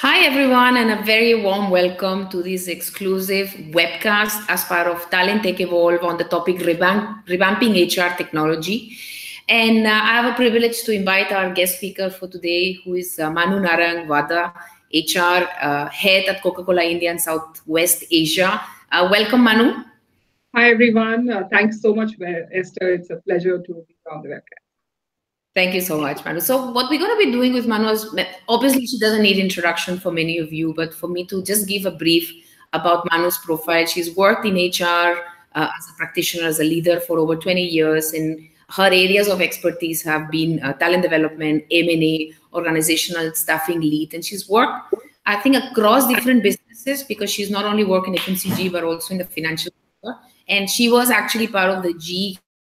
Hi, everyone, and a very warm welcome to this exclusive webcast as part of Talent Tech Evolve on the topic revamping HR technology. And I have a privilege to invite our guest speaker for today, who is Manu Narang Wadhwa, HR head at Coca-Cola India and Southwest Asia. Welcome, Manu. Hi, everyone. Thanks so much, Esther. It's a pleasure to be on the webcast. Thank you so much, Manu. So what we're going to be doing with Manu is, obviously she doesn't need introduction for many of you, but for me to just give a brief about Manu's profile. She's worked in HR as a practitioner, as a leader for over 20 years, and her areas of expertise have been talent development, M&A, organizational staffing lead, and she's worked, I think, across different businesses because she's not only worked in FMCG, but also in the financial sector. And she was actually part of the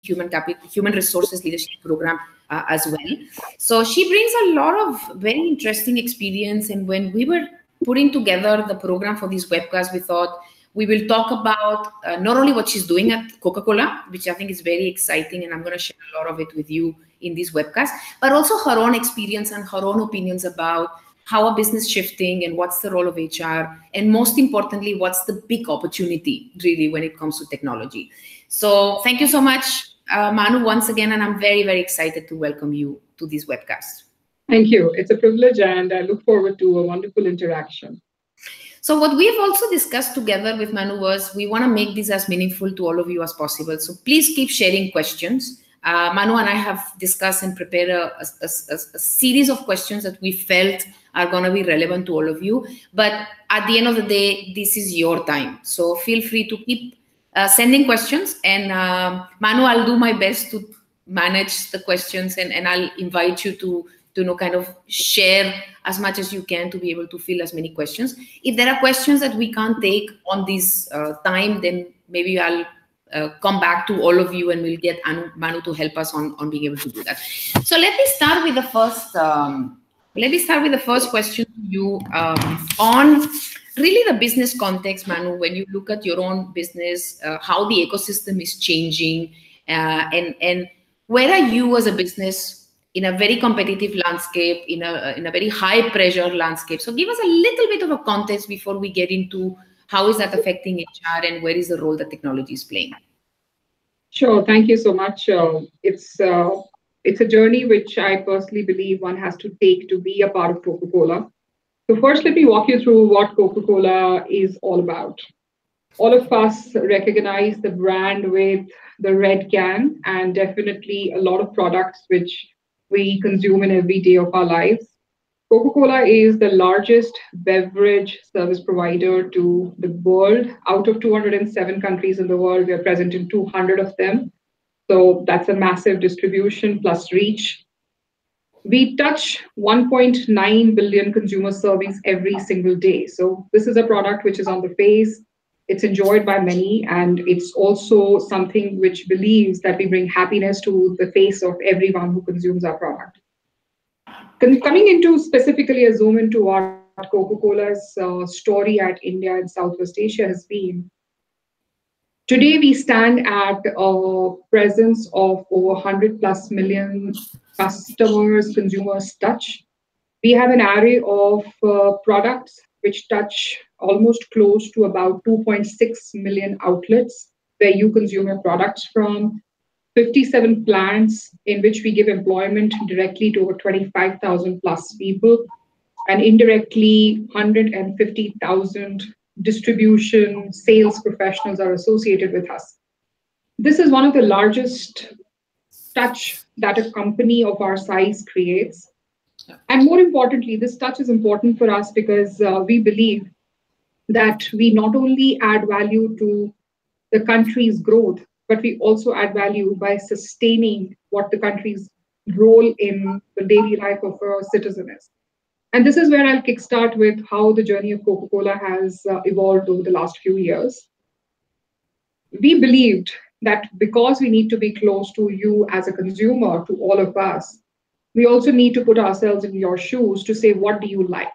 Human Resources Leadership Program as well. So she brings a lot of very interesting experience. And when we were putting together the program for this webcast, we thought we will talk about not only what she's doing at Coca-Cola, which I think is very exciting, and I'm going to share a lot of it with you in this webcast, but also her own experience and her own opinions about how a business shifting and what's the role of HR, and most importantly, what's the big opportunity really when it comes to technology. So thank you so much, Manu, once again, and I'm very, very excited to welcome you to this webcast. Thank you. It's a privilege, and I look forward to a wonderful interaction. So what we have also discussed together with Manu was we want to make this as meaningful to all of you as possible. So please keep sharing questions. Manu and I have discussed and prepared a series of questions that we felt are going to be relevant to all of you. But at the end of the day, this is your time. So feel free to keep sending questions. And Manu, I'll do my best to manage the questions, and I'll invite you to kind of share as much as you can to be able to fill as many questions. If there are questions that we can't take on this time, then maybe I'll come back to all of you and we'll get Manu to help us on being able to do that. So let me start with the first. Let me start with the first question to you on really the business context, Manu. When you look at your own business, how the ecosystem is changing, and where are you as a business in a very competitive landscape, in a very high pressure landscape? So give us a little bit of a context before we get into how is that affecting HR and where is the role that technology is playing. Sure. Thank you so much. It's a journey which I personally believe one has to take to be a part of Coca-Cola. So first, let me walk you through what Coca-Cola is all about. All of us recognize the brand with the red can, and definitely a lot of products which we consume in every day of our lives. Coca-Cola is the largest beverage service provider to the world. Out of 207 countries in the world, we are present in 200 of them. So that's a massive distribution plus reach. We touch 1.9 billion consumer servings every single day. So this is a product which is on the face. It's enjoyed by many, and it's also something which believes that we bring happiness to the face of everyone who consumes our product. Coming into specifically a zoom into what Coca-Cola's story at India and Southwest Asia has been. Today, we stand at a presence of over 100 plus million customers, consumers touch. We have an array of products which touch almost close to about 2.6 million outlets where you consume your products from, 57 plants in which we give employment directly to over 25,000 plus people, and indirectly 150,000 distribution sales professionals are associated with us. This is one of the largest touch that a company of our size creates. And more importantly, this touch is important for us because we believe that we not only add value to the country's growth, but we also add value by sustaining what the country's role in the daily life of a citizen is. And this is where I'll kickstart with how the journey of Coca-Cola has evolved over the last few years. We believed that because we need to be close to you as a consumer, to all of us, we also need to put ourselves in your shoes to say, what do you like?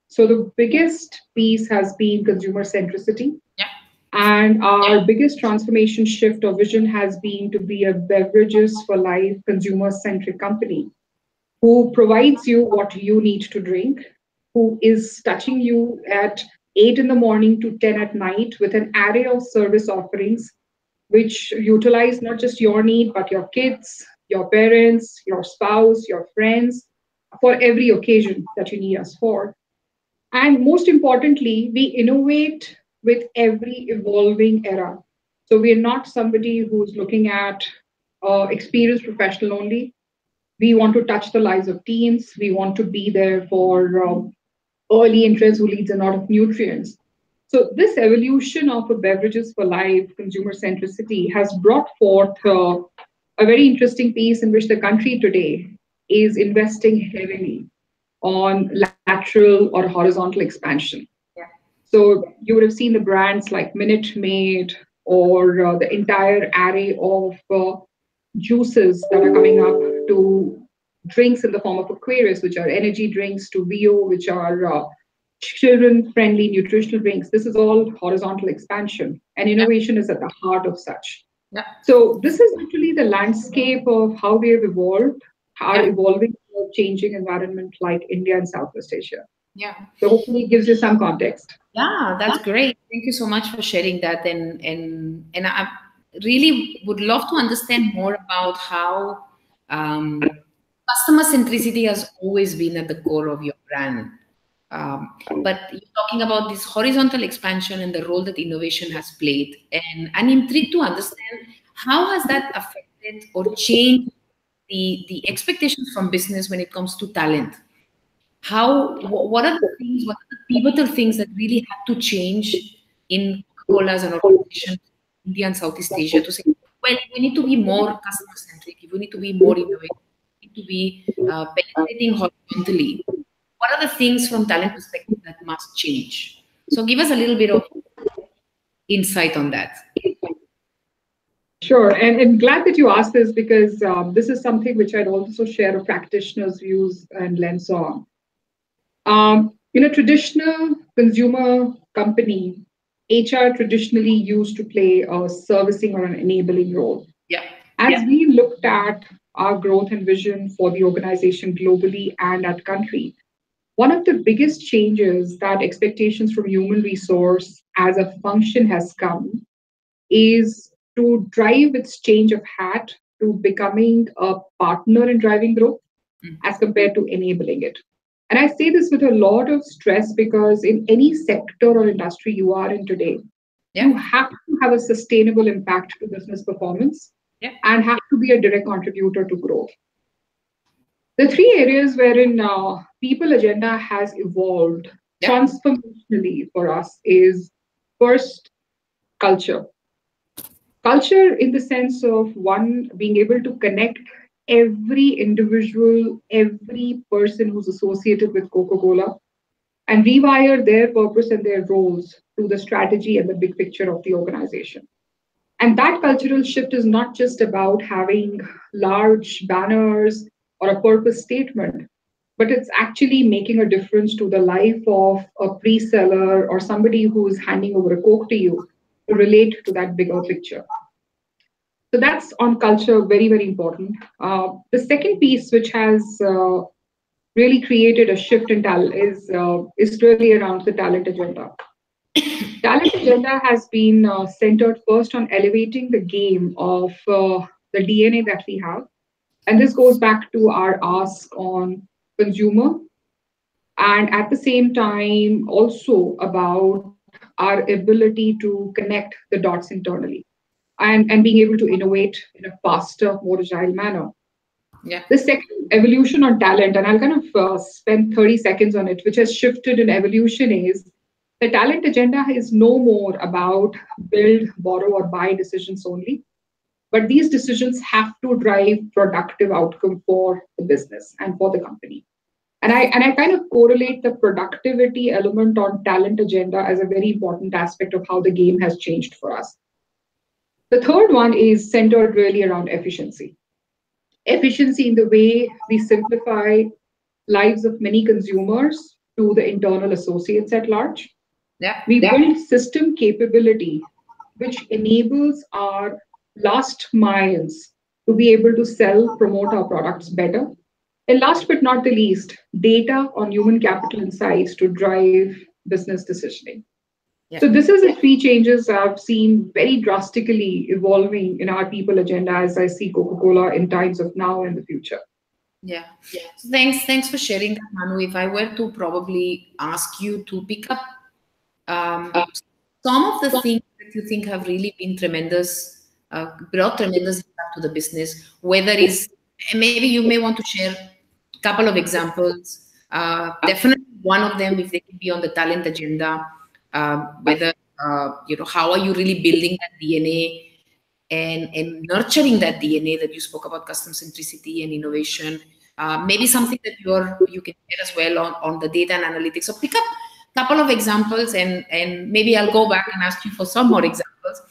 So the biggest piece has been consumer centricity. Yeah. And our biggest transformation shift or vision has been to be a beverages for life consumer centric company who provides you what you need to drink, who is touching you at 8 in the morning to 10 at night with an array of service offerings, which utilize not just your need, but your kids, your parents, your spouse, your friends, for every occasion that you need us for. And most importantly, we innovate with every evolving era. So we are not somebody who's looking at experienced professional only. We want to touch the lives of teens. We want to be there for early interest who leads a lot of nutrients. So this evolution of a beverages for life consumer centricity has brought forth a very interesting piece in which the country today is investing heavily on lateral or horizontal expansion. Yeah. So you would have seen the brands like Minute Maid or the entire array of juices that are coming up, to drinks in the form of Aquarius, which are energy drinks, to VO, which are children friendly nutritional drinks. This is all horizontal expansion, and Yeah. innovation is at the heart of such. Yeah. So, this is actually the landscape of how we have evolved, are Yeah. evolving in a changing environment like India and Southwest Asia. Yeah. So, hopefully, it gives you some context. Yeah, that's great. Thank you so much for sharing that. And I really would love to understand more about how customer centricity has always been at the core of your brand. But you're talking about this horizontal expansion and the role that innovation has played. And I'm intrigued to understand how has that affected or changed the expectations from business when it comes to talent. What are the things, what are the pivotal things that really had to change in Coca-Cola as an organization, India and Southeast Asia, to say, well, we need to be more customer centric, we need to be more innovative, we need to be penetrating horizontally. What are the things from talent perspective that must change? So give us a little bit of insight on that. Sure, and glad that you asked this, because this is something which I'd also share a practitioner's views and lens on. In a traditional consumer company, HR traditionally used to play a servicing or an enabling role. Yeah. As we looked at our growth and vision for the organization globally and at country, one of the biggest changes that expectations from human resource as a function has come is to drive its change of hat to becoming a partner in driving growth as compared to enabling it. And I say this with a lot of stress, because in any sector or industry you are in today, you Yeah. have to have a sustainable impact to business performance Yeah. and have to be a direct contributor to growth. The three areas wherein people agenda has evolved Yeah. transformationally for us is, first, culture. Culture in the sense of, one, being able to connect every individual, every person who's associated with Coca-Cola, and rewire their purpose and their roles to the strategy and the big picture of the organization. And that cultural shift is not just about having large banners or a purpose statement, but it's actually making a difference to the life of a pre-seller or somebody who is handing over a Coke to you, to relate to that bigger picture. So that's on culture, very, very important. The second piece, which has really created a shift in talent, is really around the talent agenda. Talent agenda has been centered first on elevating the game of the DNA that we have. And this goes back to our ask on consumer, and at the same time, also about our ability to connect the dots internally, and being able to innovate in a faster, more agile manner. Yeah. The second evolution on talent, and I'll kind of spend 30 seconds on it, which has shifted in evolution, is the talent agenda is no more about build, borrow, or buy decisions only, but these decisions have to drive productive outcome for the business and for the company. And I kind of correlate the productivity element on talent agenda as a very important aspect of how the game has changed for us. The third one is centered really around efficiency. Efficiency in the way we simplify lives of many consumers to the internal associates at large. Yeah. We build system capability which enables our last miles to be able to sell, promote our products better. And last but not the least, data on human capital insights to drive business decisioning. Yeah. So this is the three changes I've seen very drastically evolving in our people agenda as I see Coca-Cola in times of now and the future. Yeah. So thanks for sharing that, Manu. If I were to probably ask you to pick up some of the things that you think have really been tremendous, brought tremendous impact to the business, whether is, maybe you may want to share a couple of examples. Definitely one of them, if they can be on the talent agenda, whether, how are you really building that DNA and nurturing that DNA that you spoke about, custom centricity and innovation. Maybe something that you can share as well on the data and analytics. So pick up a couple of examples and maybe I'll go back and ask you for some more examples.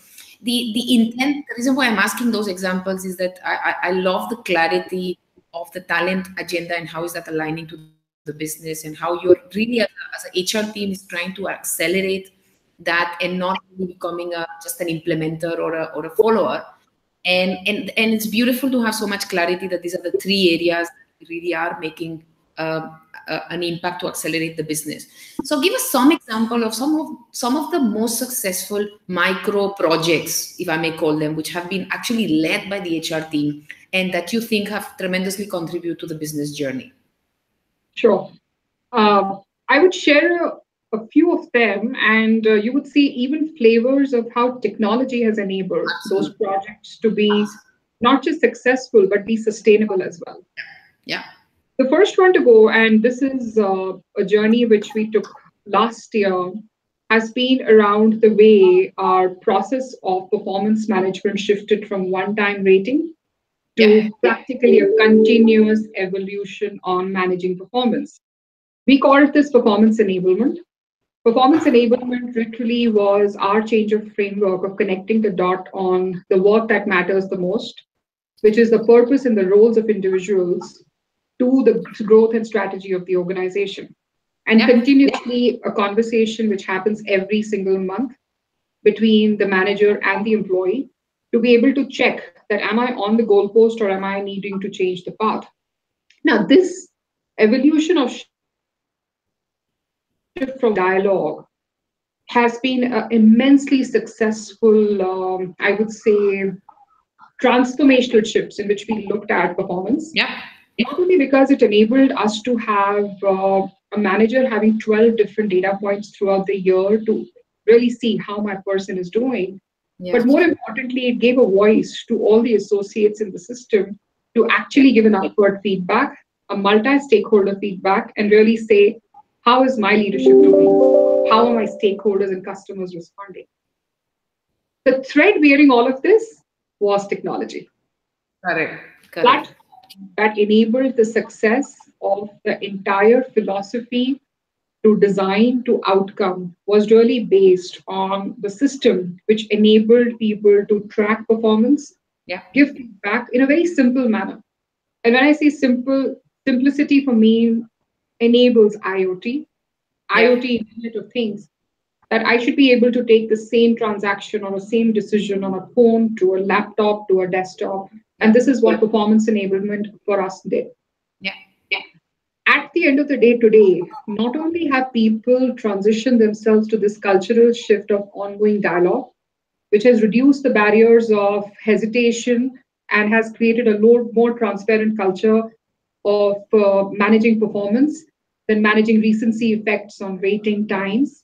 The intent, the reason why I'm asking those examples is that I love the clarity of the talent agenda and how is that aligning to the business and how you're really as an HR team is trying to accelerate that and not really becoming just an implementer or a follower. And it's beautiful to have so much clarity that these are the three areas that really are making an impact to accelerate the business. So give us some example of some of the most successful micro projects, if I may call them, which have been actually led by the HR team and that you think have tremendously contributed to the business journey. Sure. I would share a few of them, and you would see even flavors of how technology has enabled those projects to be not just successful, but be sustainable as well. Yeah. The first one to go, and this is a journey which we took last year, has been around the way our process of performance management shifted from one-time rating to practically a continuous evolution on managing performance. We called this performance enablement. Performance enablement literally was our change of framework of connecting the dot on the work that matters the most, which is the purpose and the roles of individuals, to the growth and strategy of the organization. And continuously a conversation which happens every single month between the manager and the employee to be able to check that am I on the goalpost or am I needing to change the path. Now, this evolution of shift from dialogue has been immensely successful, I would say, transformational shifts in which we looked at performance. Yeah. Not only because it enabled us to have a manager having 12 different data points throughout the year to really see how my person is doing, but more importantly, it gave a voice to all the associates in the system to actually give an upward feedback, a multi-stakeholder feedback, and really say, how is my leadership doing? How are my stakeholders and customers responding? The thread bearing all of this was technology. Correct. That enabled the success of the entire philosophy to design to outcome was really based on the system which enabled people to track performance, give feedback in a very simple manner. And when I say simple, simplicity for me enables IoT, Internet of Things, that I should be able to take the same transaction or the same decision on a phone to a laptop to a desktop. And this is what performance enablement for us did. At the end of the day today, not only have people transitioned themselves to this cultural shift of ongoing dialogue, which has reduced the barriers of hesitation and has created a more transparent culture of managing performance than managing recency effects on waiting times.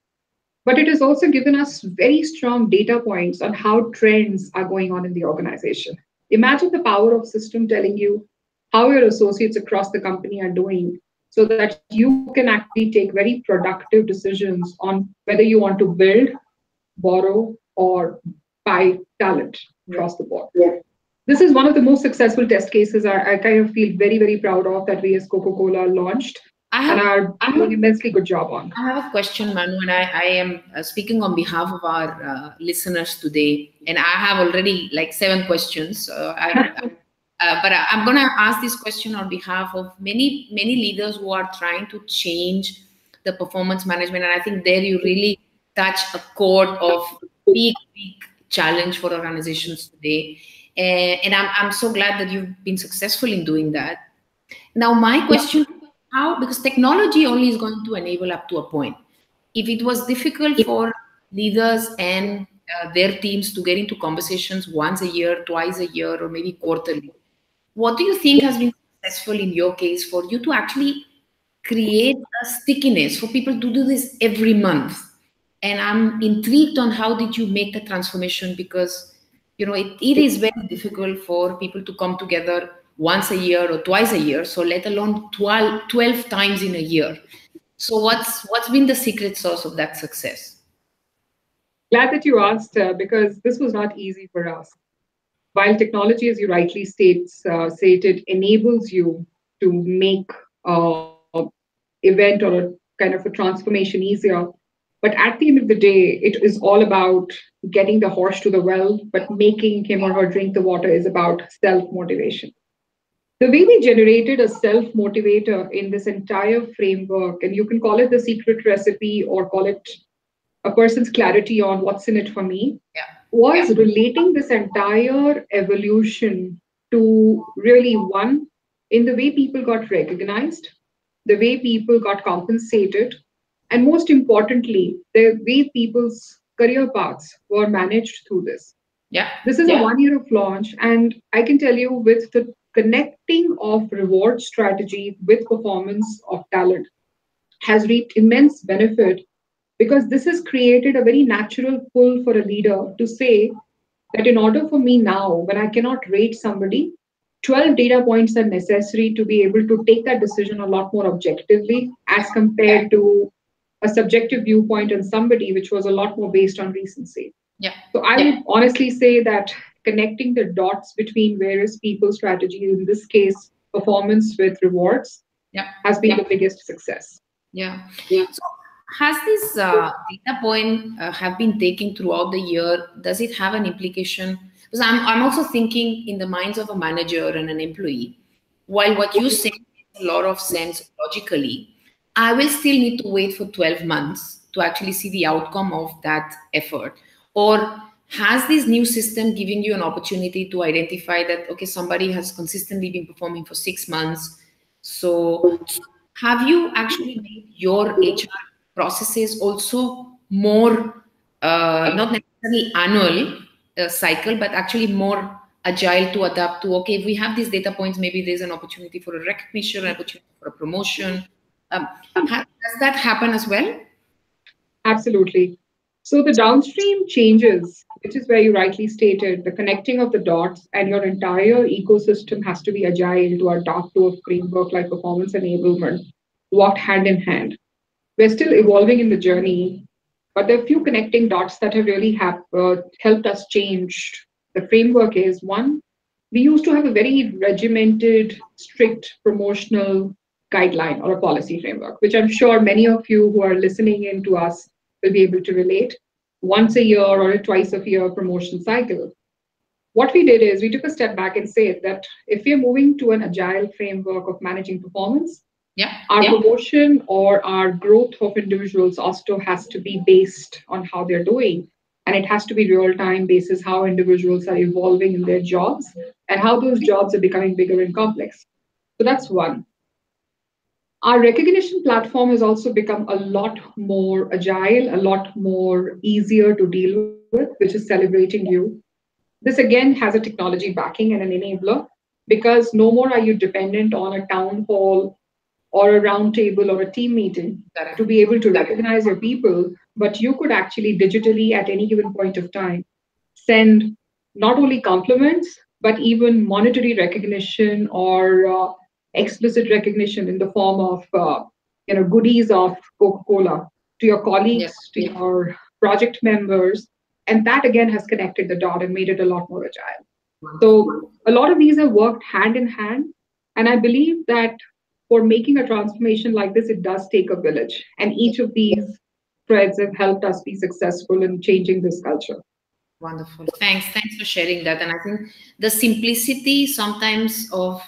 But it has also given us very strong data points on how trends are going on in the organization. Imagine the power of system telling you how your associates across the company are doing so that you can actually take very productive decisions on whether you want to build, borrow, or buy talent across the board. This is one of the most successful test cases I kind of feel very, very proud of that we as Coca-Cola launched and are doing an immensely good job on. I have a question, Manu, and I am speaking on behalf of our listeners today, and I have already like 7 questions. But I'm going to ask this question on behalf of many leaders who are trying to change the performance management, and I think there you really touch a chord of big challenge for organizations today. And I'm so glad that you've been successful in doing that. Now, my question, how, because technology only is going to enable up to a point. If it was difficult for leaders and their teams to get into conversations once a year, twice a year, or maybe quarterly, what do you think has been successful in your case for you to actually create a stickiness for people to do this every month? And I'm intrigued on how did you make the transformation, because it is very difficult for people to come together once a year or twice a year, so let alone 12 times in a year. So what's been the secret sauce of that success? Glad that you asked, because this was not easy for us. While technology, as you rightly stated, enables you to make event or a kind of a transformation easier, but at the end of the day, it is all about getting the horse to the well, but making him or her drink the water is about self motivation. The way we generated a self motivator in this entire framework, and you can call it the secret recipe or call it a person's clarity on what's in it for me, Yeah. was relating this entire evolution to really one, in the way people got recognized, the way people got compensated, and most importantly, the way people's career paths were managed through this. Yeah. This is a 1 year of launch, and I can tell you, with the connecting of reward strategy with performance of talent has reaped immense benefit, because this has created a very natural pull for a leader to say that in order for me now, when I cannot rate somebody, 12 data points are necessary to be able to take that decision a lot more objectively as compared to a subjective viewpoint on somebody, which was a lot more based on recency. Yeah. So I would honestly say that connecting the dots between various people's strategies, in this case, performance with rewards, has been the biggest success. Yeah. So has this data point have been taken throughout the year? Does it have an implication? Because I'm also thinking in the minds of a manager and an employee. While what you say makes a lot of sense logically, I will still need to wait for 12 months to actually see the outcome of that effort. Or has this new system given you an opportunity to identify that, okay, somebody has consistently been performing for 6 months? So have you actually made your HR processes also more, not necessarily annual cycle, but actually more agile to adapt to, okay, if we have these data points, maybe there's an opportunity for a recognition, an opportunity for a promotion. Does that happen as well? Absolutely. So the downstream changes, which is where you rightly stated, the connecting of the dots, and your entire ecosystem has to be agile to adapt to a framework like performance enablement, walked hand in hand. We're still evolving in the journey, but there are a few connecting dots that have really helped us change. The framework is one, we used to have a very regimented, strict promotional guideline or a policy framework, which I'm sure many of you who are listening in to us will be able to relate. Once a year or a twice a year promotion cycle. What we did is we took a step back and said that if we're moving to an agile framework of managing performance, our promotion or our growth of individuals also has to be based on how they're doing. And it has to be real time basis how individuals are evolving in their jobs and how those jobs are becoming bigger and complex. So that's one. Our recognition platform has also become a lot more agile, a lot more easier to deal with, which is celebrating you. This again has a technology backing and an enabler, because no more are you dependent on a town hall or a round table or a team meeting to be able to recognize your people, but you could actually digitally at any given point of time send not only compliments, but even monetary recognition or explicit recognition in the form of goodies of Coca-Cola to your colleagues, to your project members. And that again has connected the dot and made it a lot more agile. So a lot of these have worked hand in hand. And I believe that for making a transformation like this, it does take a village. And each of these threads have helped us be successful in changing this culture. Wonderful. Thanks for sharing that. And I think the simplicity sometimes of,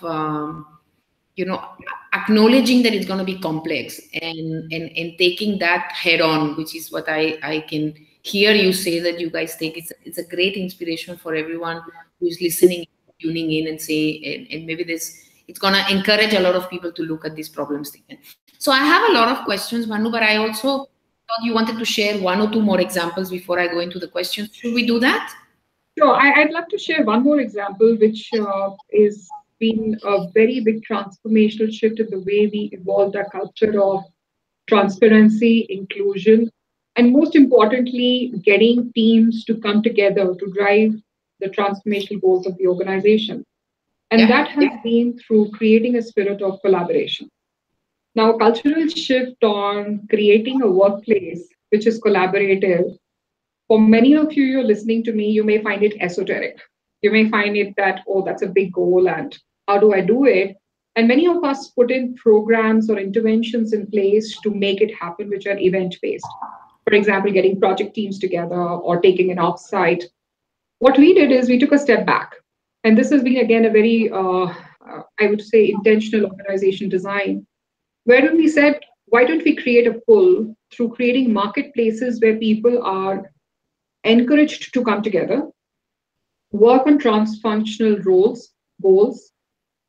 acknowledging that it's going to be complex and taking that head on, which is what I can hear you say that you guys take. It's a great inspiration for everyone who's listening, tuning in and say, and maybe there's it's going to encourage a lot of people to look at these problems again. So I have a lot of questions, Manu, but I also thought you wanted to share one or two more examples before I go into the questions. Should we do that? Sure, I'd love to share one more example, which is been a very big transformational shift in the way we evolved our culture of transparency, inclusion, and most importantly, getting teams to come together to drive the transformational goals of the organization. And that has been through creating a spirit of collaboration. Now, a cultural shift on creating a workplace which is collaborative. For many of you, you're listening to me, you may find it esoteric. You may find it that, oh, that's a big goal, and how do I do it? And many of us put in programs or interventions in place to make it happen, which are event based. For example, getting project teams together or taking an offsite. What we did is we took a step back. And this has been, again, a very, I would say, intentional organization design, wherein we said, why don't we create a pull through creating marketplaces where people are encouraged to come together, work on trans-functional roles, goals,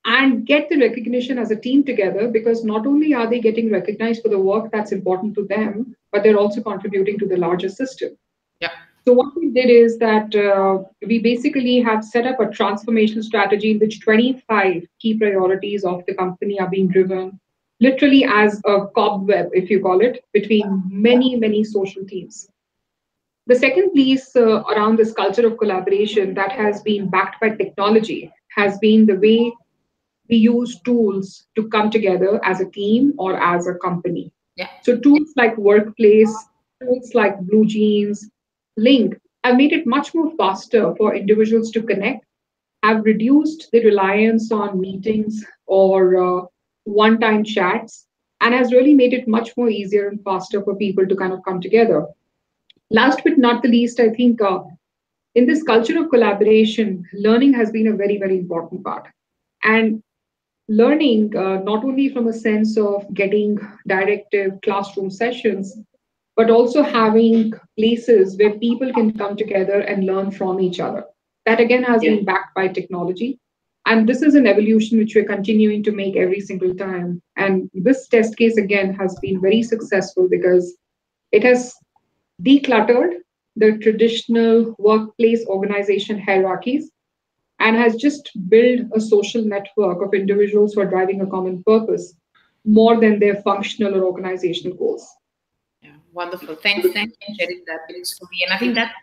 and get the recognition as a team together, because not only are they getting recognized for the work that's important to them, but they're also contributing to the larger system. Yeah. So what we did is that we basically have set up a transformation strategy in which 25 key priorities of the company are being driven, literally as a cobweb, if you call it, between many, many social teams. The second piece around this culture of collaboration that has been backed by technology has been the way we use tools to come together as a team or as a company. Yeah. So tools like Workplace, tools like Blue Jeans, Link have made it much more faster for individuals to connect, have reduced the reliance on meetings or one-time chats, and has really made it much more easier and faster for people to kind of come together. Last but not the least, I think in this culture of collaboration, learning has been a very, very important part. And learning not only from a sense of getting directive classroom sessions, but also having places where people can come together and learn from each other. That again has been backed by technology. And this is an evolution which we're continuing to make every single time. And this test case again has been very successful because it has decluttered the traditional workplace organization hierarchies and has just built a social network of individuals who are driving a common purpose more than their functional or organizational goals. Yeah, wonderful. Thanks for sharing that story. And I think that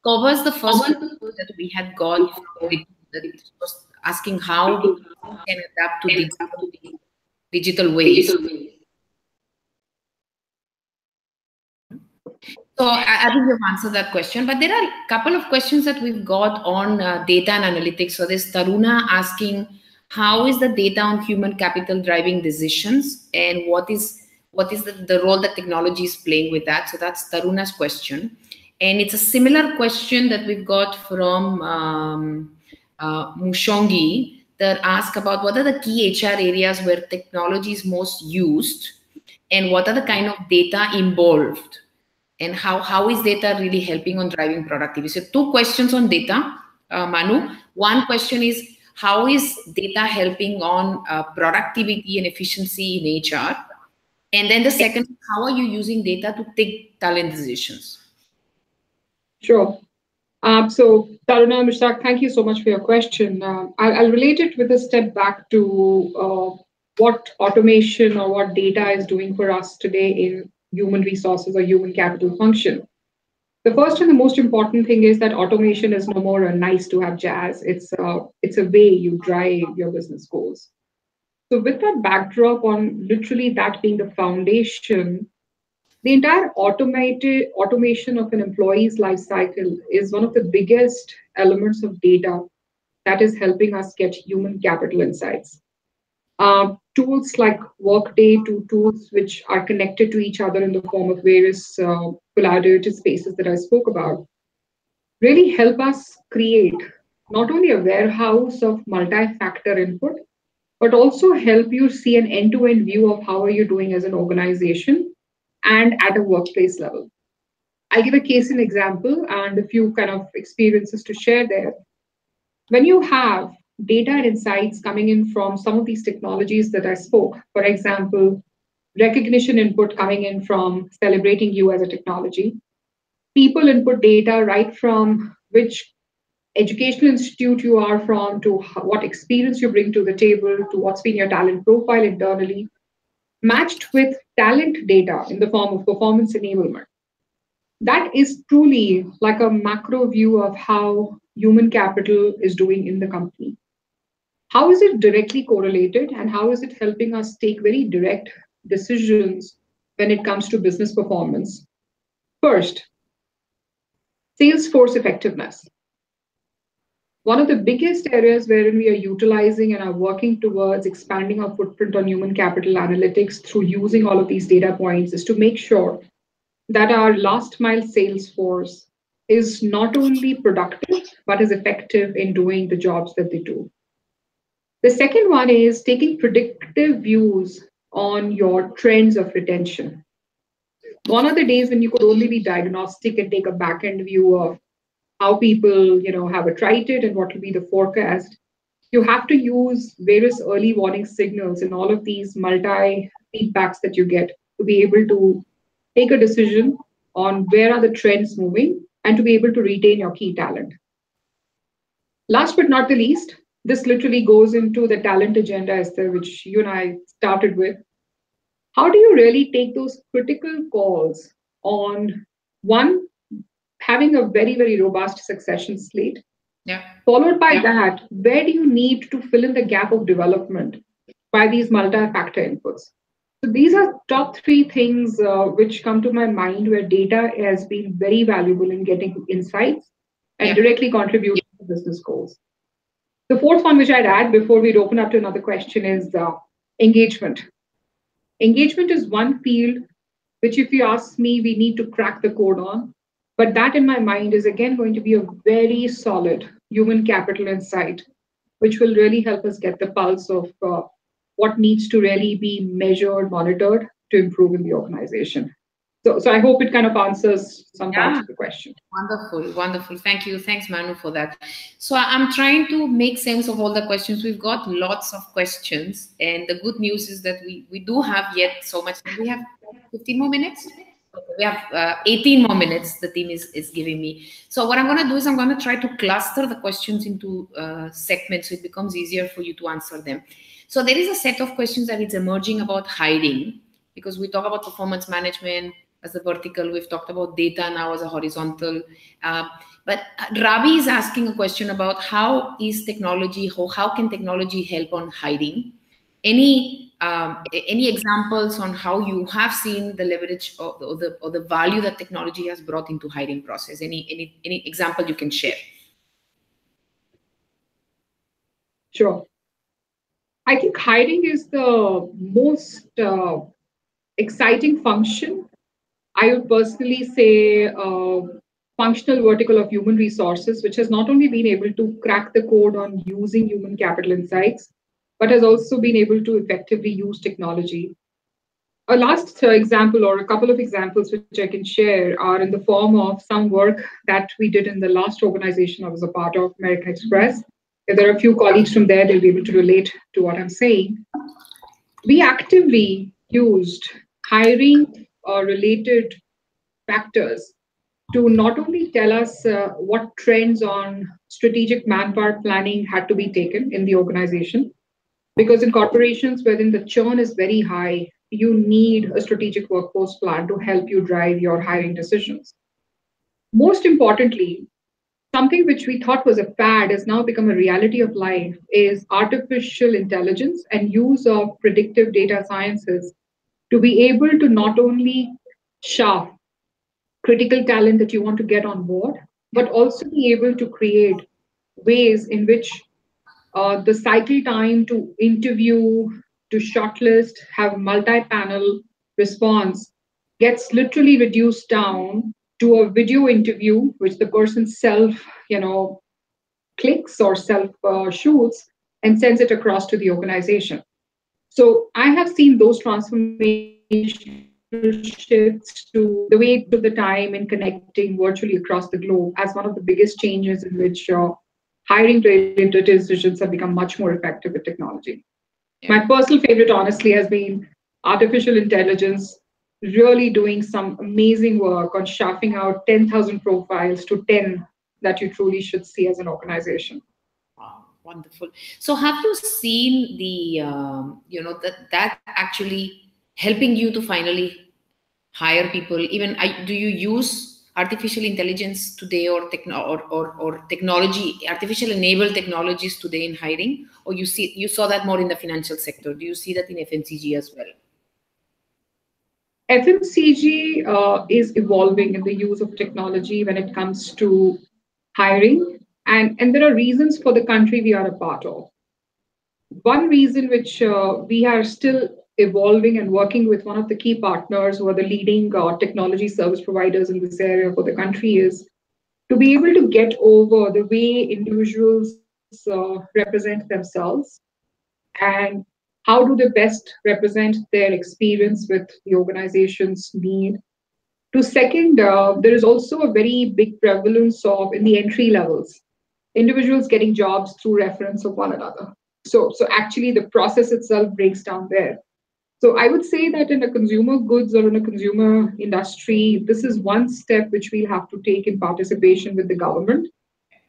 covers the first question that we had got, that was asking how we can adapt to digital ways. So I think you've answered that question, but there are a couple of questions that we've got on data and analytics. So there's Taruna asking, how is the data on human capital driving decisions, and what is the role that technology is playing with that? So that's Taruna's question. And it's a similar question that we've got from Mushongi, that ask about what are the key HR areas where technology is most used, and what are the kind of data involved, and how is data really helping on driving productivity? So two questions on data, Manu. One question is, how is data helping on productivity and efficiency in HR? And then the second, how are you using data to take talent decisions? Sure. So, Taruna, Mishak, thank you so much for your question. I'll relate it with a step back to what automation or what data is doing for us today in human resources or human capital function. The first and the most important thing is that automation is no more a nice to have jazz. It's a way you drive your business goals. So with that backdrop on literally that being the foundation, the entire automation of an employee's life cycle is one of the biggest elements of data that is helping us get human capital insights. Tools like Workday, to tools which are connected to each other in the form of various collaborative spaces that I spoke about, really help us create not only a warehouse of multi-factor input, but also help you see an end-to-end view of how are you doing as an organization and at a workplace level. I'll give a case in example and a few kind of experiences to share there. When you have data and insights coming in from some of these technologies that I spoke. For example, recognition input coming in from celebrating you as a technology, people input data right from which educational institute you are from to what experience you bring to the table to what's been your talent profile internally, matched with talent data in the form of performance enablement. That is truly like a macro view of how human capital is doing in the company. How is it directly correlated and how is it helping us take very direct decisions when it comes to business performance? First, sales force effectiveness. One of the biggest areas wherein we are utilizing and are working towards expanding our footprint on human capital analytics through using all of these data points is to make sure that our last mile sales force is not only productive but is effective in doing the jobs that they do. The second one is taking predictive views on your trends of retention. Gone are the days when you could only be diagnostic and take a back end view of how people have attrited and what will be the forecast. You have to use various early warning signals in all of these multi feedbacks that you get to be able to take a decision on where are the trends moving and to be able to retain your key talent. Last but not the least, this literally goes into the talent agenda, Esther, which you and I started with. How do you really take those critical calls on one, having a very, very robust succession slate? Yeah. Followed by that, where do you need to fill in the gap of development by these multi-factor inputs? So these are top three things which come to my mind where data has been very valuable in getting insights and Yeah. directly contributing to business goals. The fourth one, which I'd add before we open up to another question, is engagement. Engagement is one field which, if you ask me, we need to crack the code on. But that, in my mind, is again going to be a very solid human capital insight, which will really help us get the pulse of what needs to really be measured, monitored to improve in the organization. So I hope it kind of answers some parts Yeah. of the question. Wonderful, wonderful. Thank you. Thanks, Manu, for that. So I'm trying to make sense of all the questions. We've got lots of questions, and the good news is that we do have yet so much. We have 15 more minutes. Okay, we have 18 more minutes. The team is giving me. So what I'm going to do is I'm going to try to cluster the questions into segments, so it becomes easier for you to answer them. So there is a set of questions that is emerging about hiring, because we talk about performance management as a vertical. We've talked about data now as a horizontal. But Ravi is asking a question about how can technology help on hiring? Any examples on how you have seen the leverage or the value that technology has brought into hiring process? Any example you can share? Sure. I think hiring is the most exciting function. I would personally say functional vertical of human resources, which has not only been able to crack the code on using human capital insights, but has also been able to effectively use technology. A last example or a couple of examples which I can share are in the form of some work that we did in the last organization I was a part of, American Express. If there are a few colleagues from there, they'll be able to relate to what I'm saying. We actively used hiring related factors to not only tell us what trends on strategic manpower planning had to be taken in the organization, because in corporations wherein the churn is very high, you need a strategic workforce plan to help you drive your hiring decisions. Most importantly, something which we thought was a fad has now become a reality of life is artificial intelligence and use of predictive data sciences to be able to not only shaft critical talent that you want to get on board, but also be able to create ways in which the cycle time to interview, to shortlist, have multi-panel response gets literally reduced down to a video interview, which the person self, clicks or self shoots and sends it across to the organization. So I have seen those transformational shifts to the way to the time in connecting virtually across the globe as one of the biggest changes in which hiring related decisions have become much more effective with technology. My Yeah. personal favorite, honestly, has been artificial intelligence really doing some amazing work on sharpening out 10,000 profiles to 10 that you truly should see as an organization. Wow, wonderful. So, have you seen the that actually helping you to finally hire people? Even do you use artificial intelligence today, or or technology, artificial enabled technologies today in hiring, or you saw that more in the financial sector? Do you see that in FMCG as well? FMCG is evolving in the use of technology when it comes to hiring, and there are reasons for the country we are a part of. One reason which we are still evolving and working with one of the key partners who are the leading technology service providers in this area for the country is to be able to get over the way individuals represent themselves and how do they best represent their experience with the organization's need. To second, there is also a very big prevalence of in the entry levels, individuals getting jobs through reference of one another. So actually the process itself breaks down there. So I would say that in a consumer goods or in a consumer industry, this is one step which we'll have to take in participation with the government,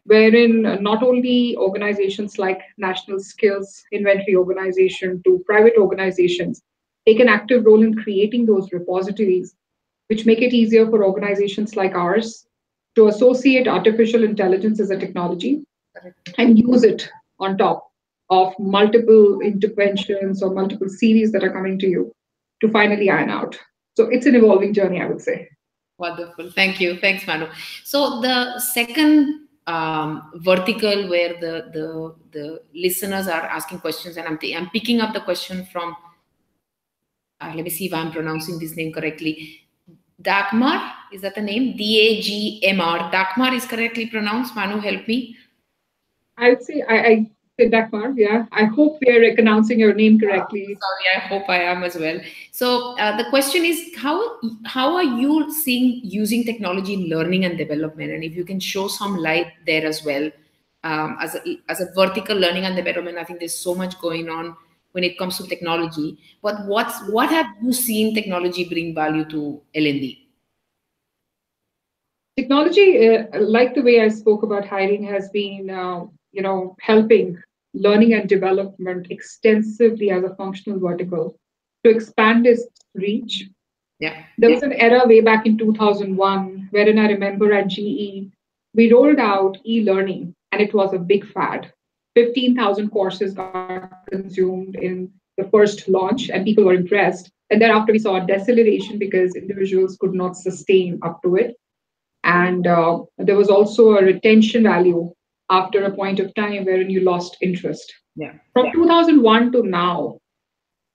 wherein not only organizations like National Skills Inventory Organization to private organizations take an active role in creating those repositories, which make it easier for organizations like ours to associate artificial intelligence as a technology Correct. and use it on top of multiple interventions or multiple series that are coming to you to finally iron out. So it's an evolving journey, I would say. Wonderful. Thank you. Thanks, Manu. So the second vertical where the listeners are asking questions, and I'm picking up the question from. Let me see if I'm pronouncing this name correctly. Dagmar, is that the name? Dagmr. Dagmar is correctly pronounced. Manu, help me. I would say I said that far. Yeah, I hope we are pronouncing your name correctly. Sorry, I hope I am as well. So the question is, how are you seeing using technology in learning and development? And if you can show some light there as well, as a vertical learning and development, I think there's so much going on when it comes to technology. But what have you seen technology bring value to L&D? Technology, like the way I spoke about hiring, has been helping learning and development extensively as a functional vertical to expand its reach. Yeah, There was an era way back in 2001 wherein I remember at GE, we rolled out e learning and it was a big fad. 15,000 courses got consumed in the first launch and people were impressed. And thereafter, we saw a deceleration because individuals could not sustain up to it. And there was also a retention value after a point of time wherein you lost interest. yeah, From 2001 to now,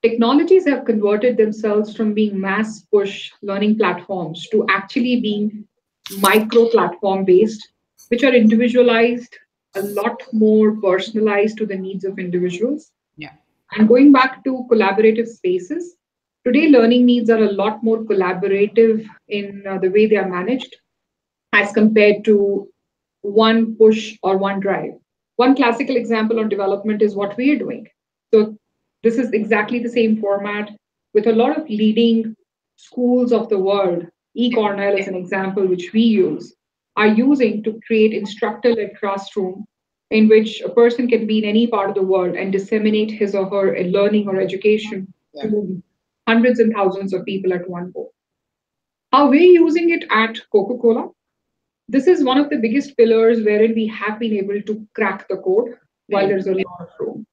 technologies have converted themselves from being mass push learning platforms to actually being micro platform based, which are individualized, a lot more personalized to the needs of individuals. yeah, And going back to collaborative spaces, today learning needs are a lot more collaborative in the way they are managed as compared to one push or one drive. One classical example on development is what we are doing. So, this is exactly the same format with a lot of leading schools of the world. eCornell is an example which we use, are using to create instructor led classroom in which a person can be in any part of the world and disseminate his or her learning or education yeah. to hundreds and thousands of people at one go. How we're using it at Coca-Cola, this is one of the biggest pillars wherein we have been able to crack the code while Right. there's a lot of room.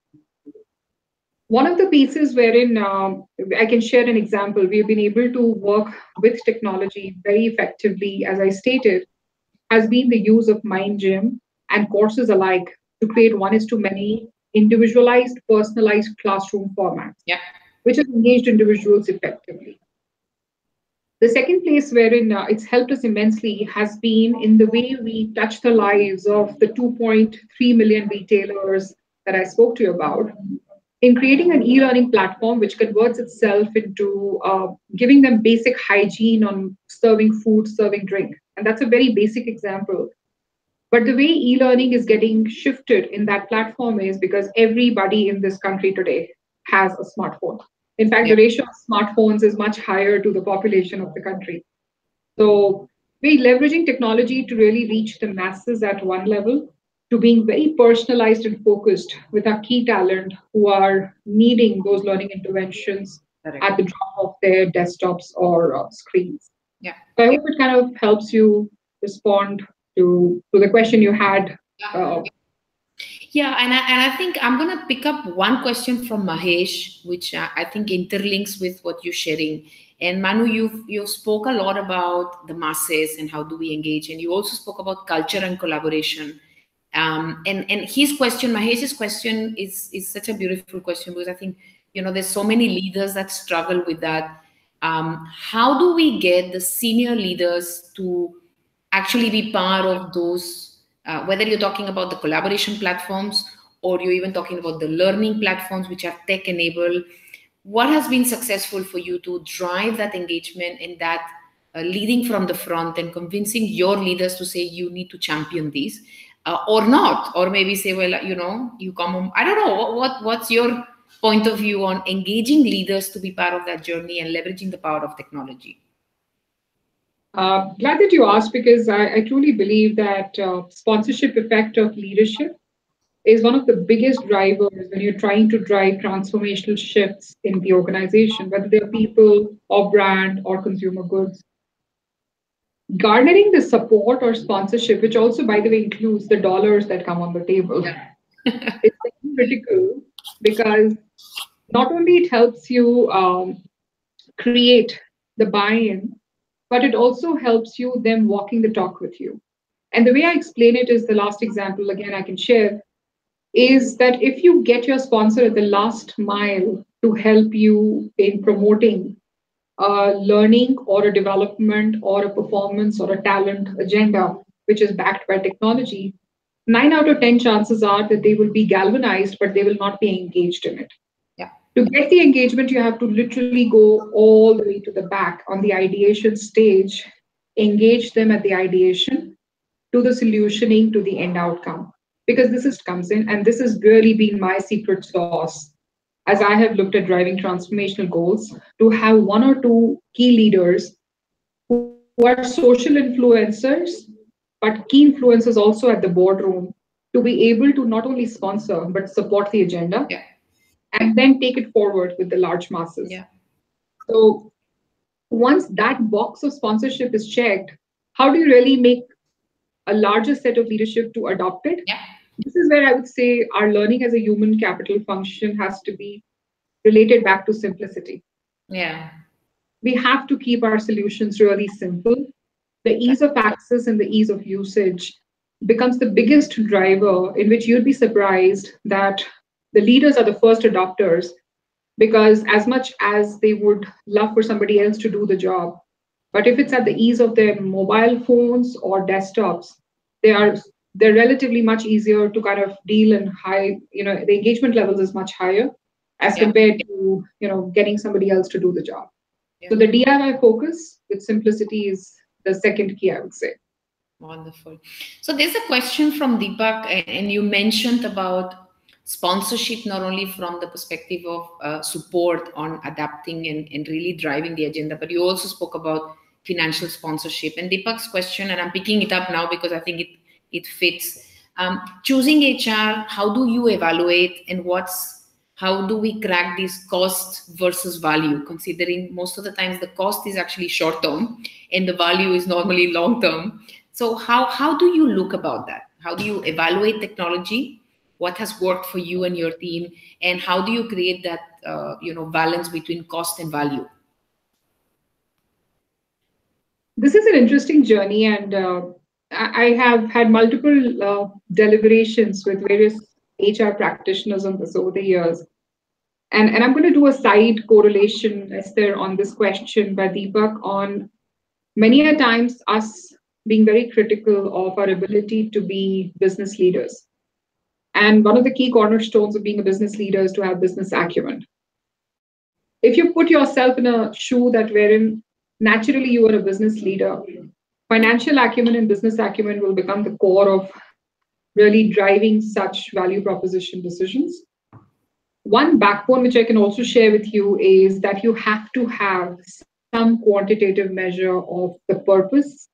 One of the pieces wherein I can share an example, we've been able to work with technology very effectively, as I stated, has been the use of Mind Gym and courses alike to create one is to many individualized, personalized classroom formats, Yeah. which has engaged individuals effectively. The second place wherein it's helped us immensely has been in the way we touch the lives of the 2.3 million retailers that I spoke to you about in creating an e-learning platform which converts itself into giving them basic hygiene on serving food, serving drink. And that's a very basic example. But the way e-learning is getting shifted in that platform is because everybody in this country today has a smartphone. In fact, the Yeah. ratio of smartphones is much higher to the population of the country. So we're leveraging technology to really reach the masses at one level, to being very personalized and focused with our key talent who are needing those learning interventions Correct. at the drop of their desktops or screens. Yeah. So I hope it kind of helps you respond to the question you had. Uh, Yeah, and I think I'm going to pick up one question from Mahesh, which I think interlinks with what you're sharing. And Manu, you spoke a lot about the masses and how do we engage, and you also spoke about culture and collaboration. And his question, Mahesh's question, is such a beautiful question, because I think there's so many leaders that struggle with that. How do we get the senior leaders to actually be part of those, whether you're talking about the collaboration platforms or you're even talking about the learning platforms which are tech enabled? What has been successful for you to drive that engagement and that leading from the front and convincing your leaders to say you need to champion these, or not, or maybe say, well, you come home. I don't know what's your point of view on engaging leaders to be part of that journey and leveraging the power of technology? Glad that you asked, because I truly believe that sponsorship effect of leadership is one of the biggest drivers when you're trying to drive transformational shifts in the organization, whether they're people or brand or consumer goods. Garnering the support or sponsorship, which also, by the way, includes the dollars that come on the table, is critical, because not only it helps you create the buy-in, but it also helps you them walking the talk with you. And the way I explain it is the last example, again, I can share, is that if you get your sponsor at the last mile to help you in promoting a learning or a development or a performance or a talent agenda, which is backed by technology, 9 out of 10 chances are that they will be galvanized, but they will not be engaged in it. Yeah. To get the engagement, you have to literally go all the way to the back on the ideation stage, engage them at the ideation, to the solutioning, to the end outcome. Because this is comes in, and this has really been my secret sauce as I have looked at driving transformational goals, to have one or two key leaders who are social influencers, but key influencers also at the boardroom, to be able to not only sponsor but support the agenda, Yeah. and then take it forward with the large masses. Yeah. So once that box of sponsorship is checked, how do you really make a larger set of leadership to adopt it? Yeah. This is where I would say our learning as a human capital function has to be related back to simplicity. Yeah. We have to keep our solutions really simple. The ease of access and the ease of usage becomes the biggest driver, in which you'd be surprised that the leaders are the first adopters, because as much as they would love for somebody else to do the job, but if it's at the ease of their mobile phones or desktops, they are they're relatively much easier to kind of deal, and high, the engagement levels is much higher as Yeah. compared to getting somebody else to do the job. Yeah. So the DIY focus with simplicity is the second key, I would say. Wonderful. So there's a question from Deepak, and you mentioned about sponsorship not only from the perspective of support on adapting and really driving the agenda, but you also spoke about financial sponsorship. And Deepak's question, and I'm picking it up now because I think it fits. Choosing HR, how do you evaluate, and how do we crack this cost versus value, considering most of the times the cost is actually short term and the value is normally long term? So how do you look about that? How do you evaluate technology? What has worked for you and your team, and how do you create that balance between cost and value? This is an interesting journey, and I have had multiple deliberations with various HR practitioners on this over the years. And I'm going to do a side correlation, Esther, on this question by Deepak, on many a times us being very critical of our ability to be business leaders. And one of the key cornerstones of being a business leader is to have business acumen. If you put yourself in a shoe that wherein naturally you are a business leader, financial acumen and business acumen will become the core of really driving such value proposition decisions. One backbone which I can also share with you is that you have to have some quantitative measure of the purpose,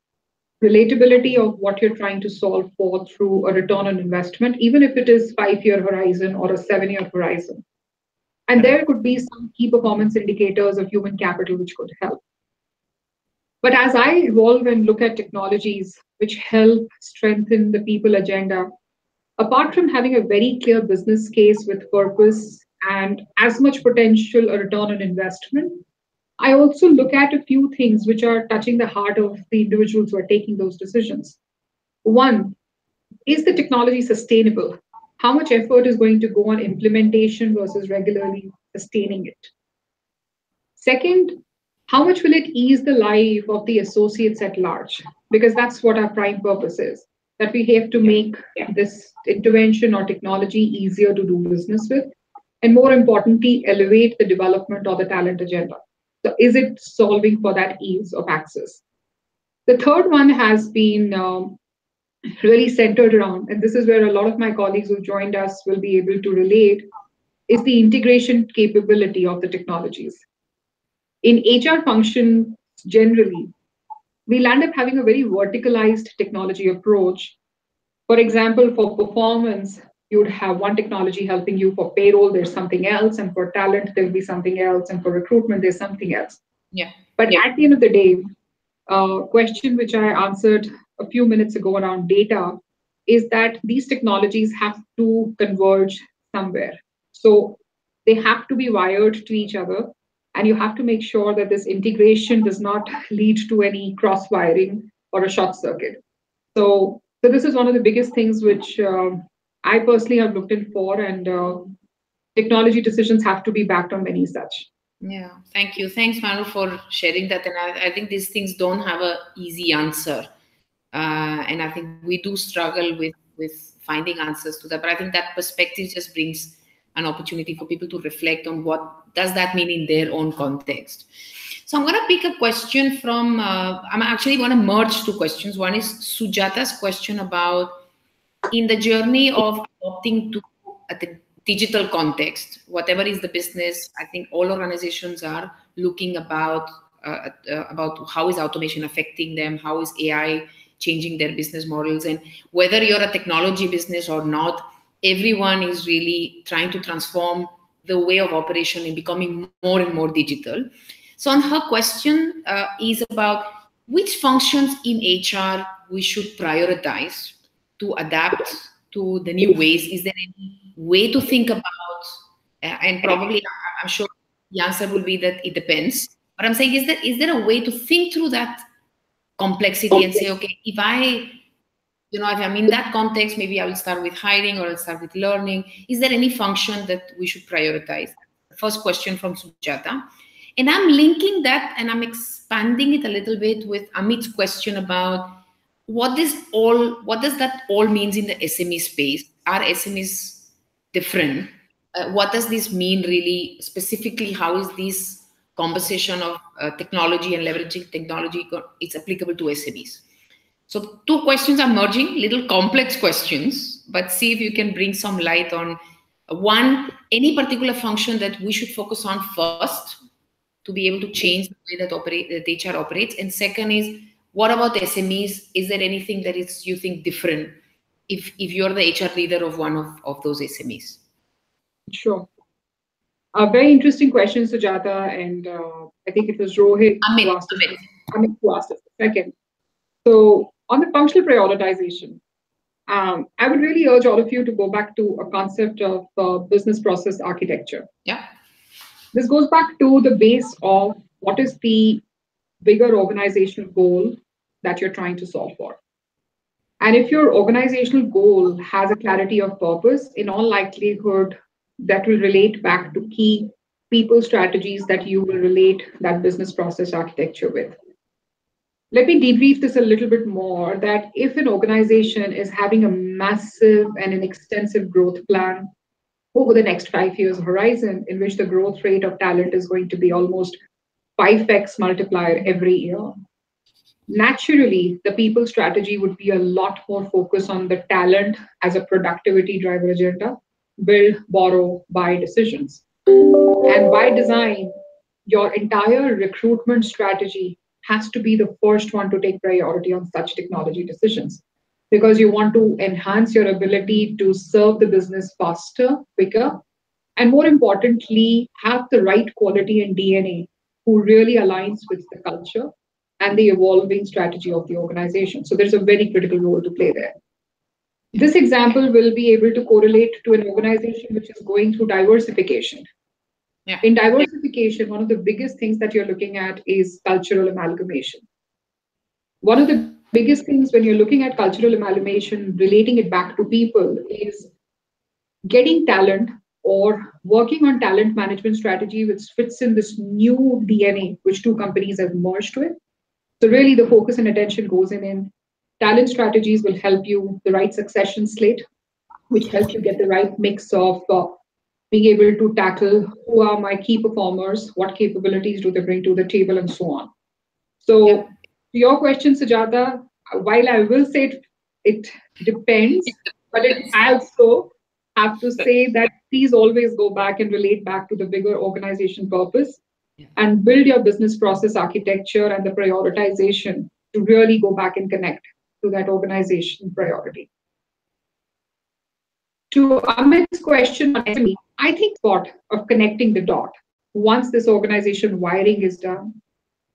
relatability of what you're trying to solve for through a return on investment, even if it is 5-year horizon or a 7-year horizon. And there could be some key performance indicators of human capital which could help. But as I evolve and look at technologies which help strengthen the people agenda, apart from having a very clear business case with purpose and as much potential a return on investment, I also look at a few things which are touching the heart of the individuals who are taking those decisions. One, is the technology sustainable? How much effort is going to go on implementation versus regularly sustaining it? Second, how much will it ease the life of the associates at large? Because that's what our prime purpose is, that we have to make this intervention or technology easier to do business with, and more importantly, elevate the development or the talent agenda. So, is it solving for that ease of access? The third one has been really centered around, and this is where a lot of my colleagues who joined us will be able to relate, is the integration capability of the technologies. In HR function, generally, we'll end up having a very verticalized technology approach. For example, for performance, you would have one technology helping you. For payroll, there's something else, and for talent, there'll be something else, and for recruitment, there's something else. Yeah. But at the end of the day, question which I answered a few minutes ago around data is that these technologies have to converge somewhere. So they have to be wired to each other, and you have to make sure that this integration does not lead to any cross wiring or a short circuit. So this is one of the biggest things which I personally have looked in for, and technology decisions have to be backed on many such. Yeah, thank you. Thanks, Manu, for sharing that. And I think these things don't have an easy answer. And I think we do struggle with finding answers to that. But I think that perspective just brings an opportunity for people to reflect on what does that mean in their own context. So I'm going to pick a question from, I'm actually going to merge two questions. One is Sujata's question about in the journey of adopting to the digital context, whatever is the business, I think all organizations are looking about how is automation affecting them, how is AI changing their business models, and whether you're a technology business or not, everyone is really trying to transform the way of operation and becoming more and more digital. So on her question is about which functions in HR we should prioritize to adapt to the new ways. Is there any way to think about, and probably I'm sure the answer will be that it depends. But I'm saying, is there a way to think through that complexity and say, okay, if I'm in that context, maybe I will start with hiring or I'll start with learning. Is there any function that we should prioritize? The first question from Sujata. And I'm linking that and I'm expanding it a little bit with Amit's question about what does that all means in the SME space? Are SMEs different? What does this mean really specifically? How is this conversation of technology and leveraging technology it's applicable to SMEs? So two questions are merging, little complex questions, but see if you can bring some light on one, any particular function that we should focus on first to be able to change the way that HR operates. And second is, what about SMEs? Is there anything that is you think different if you're the HR leader of one of those SMEs? Sure. A very interesting question, Sujata, and I think it was Rohit who asked us. Amit who asked us second. So on the functional prioritization, I would really urge all of you to go back to a concept of business process architecture. Yeah. This goes back to the base of what is the bigger organizational goal that you're trying to solve for. And if your organizational goal has a clarity of purpose, in all likelihood, that will relate back to key people strategies that you will relate that business process architecture with. Let me debrief this a little bit more, that if an organization is having a massive and an extensive growth plan over the next 5 years horizon, in which the growth rate of talent is going to be almost 5x multiplier every year, naturally the people strategy would be a lot more focused on the talent as a productivity driver agenda, build, borrow, buy decisions. And by design, your entire recruitment strategy has to be the first one to take priority on such technology decisions because you want to enhance your ability to serve the business faster, quicker, and more importantly, have the right quality and DNA who really aligns with the culture and the evolving strategy of the organization. So there's a very critical role to play there. This example will be able to correlate to an organization which is going through diversification. Yeah. In diversification, one of the biggest things that you're looking at is cultural amalgamation. One of the biggest things when you're looking at cultural amalgamation, relating it back to people, is getting talent or working on talent management strategy which fits in this new DNA which two companies have merged with. So really the focus and attention goes in talent strategies will help you the right succession slate, which help you get the right mix of being able to tackle who are my key performers, what capabilities do they bring to the table, and so on. So, Yeah. to your question, Sujata, while I will say it depends, but it also have to say that please always go back and relate back to the bigger organization purpose and build your business process architecture and the prioritization to really go back and connect to that organization priority. To Amit's question on SME, I think spot of connecting the dot once this organization wiring is done.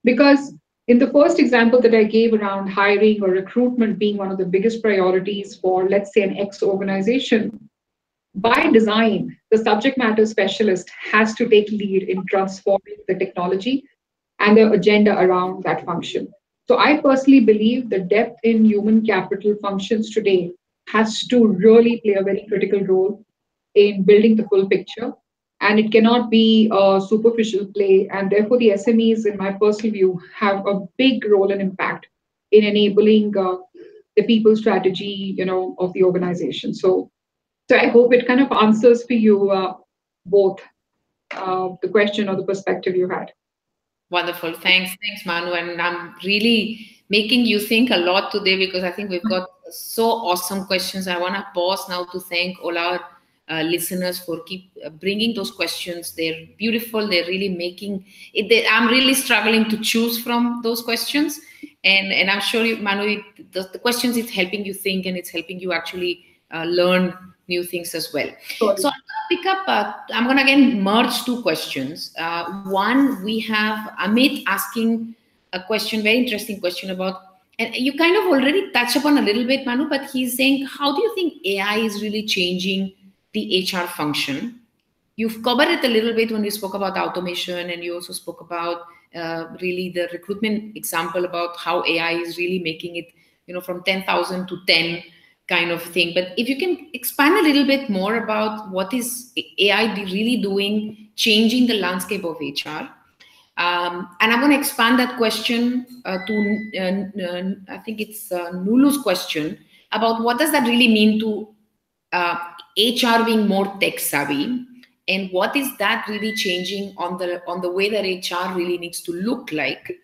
Because in the first example that I gave around hiring or recruitment being one of the biggest priorities for, let's say, an X organization, by design, the subject matter specialist has to take lead in transforming the technology and the agenda around that function. So I personally believe the depth in human capital functions today has to really play a very critical role in building the full picture. And it cannot be a superficial play. And therefore, the SMEs, in my personal view, have a big role and impact in enabling the people strategy, of the organization. So I hope it kind of answers for you both the question or the perspective you had. Wonderful. Thanks, Manu. And I'm really making you think a lot today because I think we've got so awesome questions. I want to pause now to thank all our listeners for keep bringing those questions. They're beautiful. They're really making it. I'm really struggling to choose from those questions. And I'm sure, Manu, the questions, it's helping you think and it's helping you actually learn new things as well. Sorry. So I'm going to pick up, I'm going to again merge two questions. One, we have Amit asking a question, very interesting question about, and you kind of already touched upon a little bit, Manu, but he's saying, how do you think AI is really changing the HR function? You've covered it a little bit when you spoke about automation, and you also spoke about really the recruitment example about how AI is really making it, from 10,000 to 10 kind of thing. But if you can expand a little bit more about what is AI really doing, changing the landscape of HR. And I'm going to expand that question to, I think it's Nulu's question about what does that really mean to HR being more tech savvy, and what is that really changing on the way that HR really needs to look like,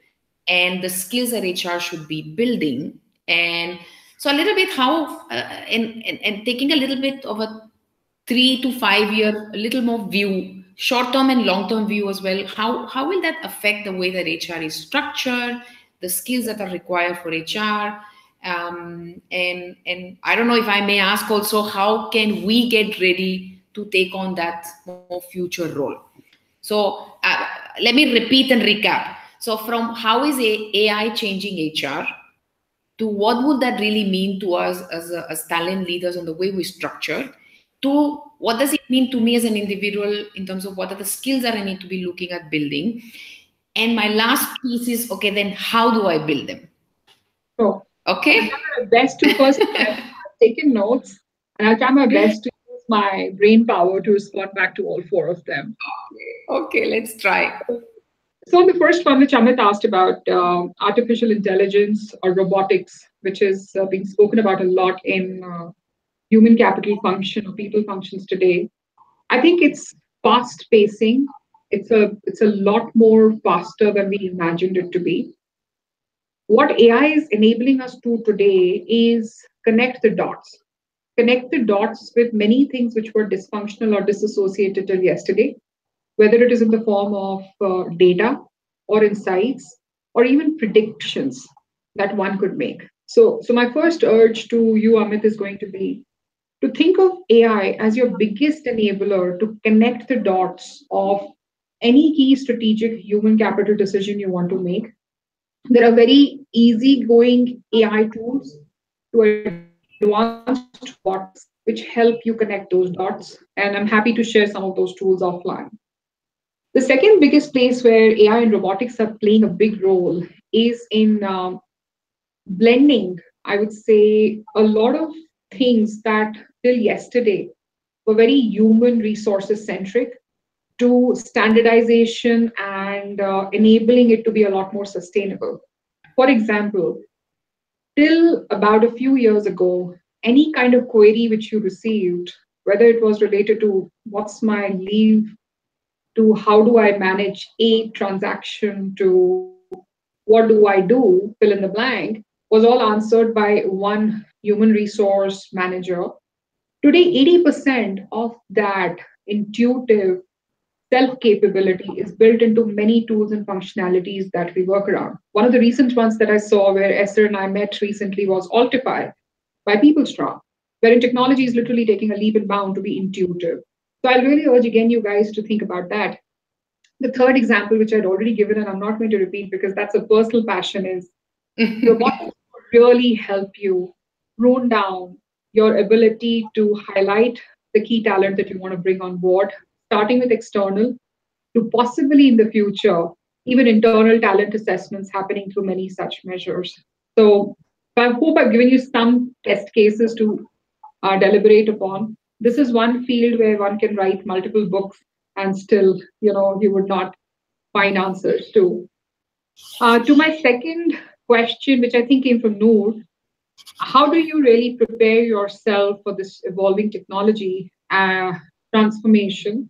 and the skills that HR should be building. And so a little bit how, and taking a little bit of a 3 to 5 year, a little more view, short-term and long-term view as well. How will that affect the way that HR is structured, the skills that are required for HR? And I don't know if I may ask also, how can we get ready to take on that more future role? So let me repeat and recap. So from how is AI changing HR, to what would that really mean to us as talent leaders on the way we structure, to what does it mean to me as an individual in terms of what are the skills that I need to be looking at building. And my last piece is, okay, then how do I build them? So, okay. I'll try my best to first I've taken notes, and I'll try my best to use my brain power to respond back to all four of them. Okay, let's try. So the first one, which Amit asked about, artificial intelligence or robotics, which is being spoken about a lot in human capital function or people functions today. I think it's fast pacing. It's a lot more faster than we imagined it to be. What AI is enabling us to today is connect the dots. Connect the dots with many things which were dysfunctional or disassociated till yesterday, whether it is in the form of data or insights or even predictions that one could make. So my first urge to you, Amit, is going to be to think of AI as your biggest enabler to connect the dots of any key strategic human capital decision you want to make. There are very easygoing AI tools to advanced robotics which help you connect those dots. And I'm happy to share some of those tools offline. The second biggest place where AI and robotics are playing a big role is in blending, I would say, a lot of things that till yesterday were very human resources centric to standardization and enabling it to be a lot more sustainable. For example, till about a few years ago, any kind of query which you received, whether it was related to what's my leave, to how do I manage a transaction, to what do I do, fill in the blank, was all answered by one human resource manager. Today, 80% of that intuitive self capability is built into many tools and functionalities that we work around. One of the recent ones that I saw where Esther and I met recently was Altify by PeopleStrong, wherein technology is literally taking a leap and bound to be intuitive. So I'll really urge again you guys to think about that. The third example, which I'd already given, and I'm not going to repeat because that's a personal passion, is robotics really help you prune down your ability to highlight the key talent that you want to bring on board, starting with external to possibly in the future, even internal talent assessments happening through many such measures. So I hope I've given you some test cases to deliberate upon. This is one field where one can write multiple books and still, you would not find answers to. To my second question, which I think came from Noor, how do you really prepare yourself for this evolving technology transformation